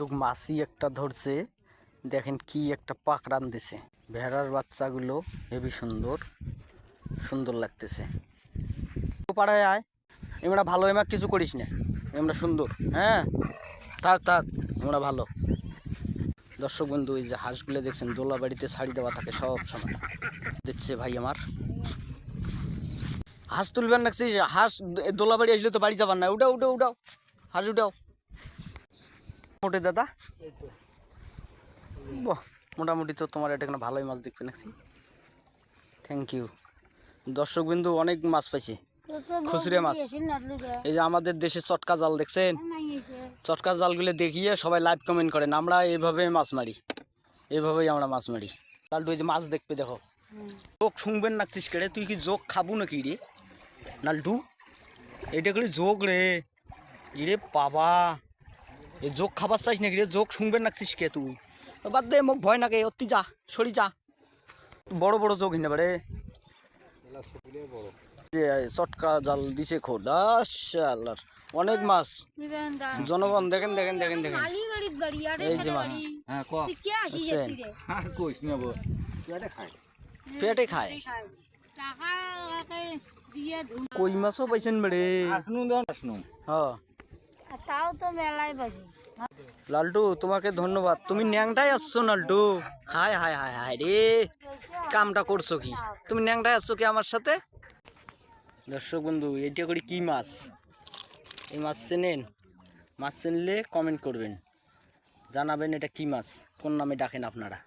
লালটুক মাছি একটা ধরছে, দেখেন কি একটা পাকড়ান দিছে। ভেড়ার বাচ্চাগুলো হেবি সুন্দর সুন্দর লাগতেছে। পাড়ায় আয়, আমরা ভালো, এমা কিছু করিস না, আমরা সুন্দর। হ্যাঁ থাক থাক, আমরা ভালো। দর্শক বন্ধু, এই যে হাঁসগুলো দেখছেন দোলা বাড়িতে ছাড়ি দেওয়া থাকে সব সময়। দেখছে ভাই আমার হাঁস তুলবেন রাখছি, হাঁস দোলা বাড়ি আসলে তো বাড়ি যাবার না। উঠাও উঠাও উঠাও, হাঁস উঠাও। মোটে দাদা, বাহ, মোটামুটি তো তোমার এটা ভালোই মাছ দেখবে নাকি। Thank you. দর্শক বিন্দু, অনেক মাছ পাইছি, খুচরে মাছ। এই যে আমাদের দেশে চটকা জাল দেখছেন, চটকা জালগুলো দেখিয়ে সবাই লাইভ কমেন্ট করেন। আমরা এইভাবে মাছ মারি, এইভাবেই আমরা মাছ মারি। লালটু এই যে মাছ দেখবে, দেখো। যোগ শুনবেন নাকছিস কেড়ে, তুই কি যোগ খাবো নাকি রে লালটু? এটা করে যোগ রে, ইরে বাবা, এ যোগ খাবার চাইস নাকি রে? যোগ শুনবেন নাকছিস কে তুই? বাদ দে, মোক ভয় নাকি, অতি যা সরি যা। বড় বড় যোগ হিনে পারে, চটকা জাল দিছে খোদ। আল্লাহর অনেক মাছ। জনগণ দেখেন দেখেন দেখেন দেখেন, এই যে মাছ পেটে খায়। কই মাছও পাইছেন বেড়ে? হ্যাঁ তাও তো মেলায় বাজি। লালটু তোমাকে ধন্যবাদ, তুমি ন্যাংটাই আসছো লালটু। হায় হায় হায় হায় রে, কামটা করছো কি তুমি? ন্যাংটাই আসছো কি আমার সাথে? দর্শক বন্ধু, এইটা করি কি মাছ? এই মাছ চেনেন? মাছ চিনলে কমেন্ট করবেন, জানাবেন এটা কি মাছ, কোন নামে ডাকেন আপনারা।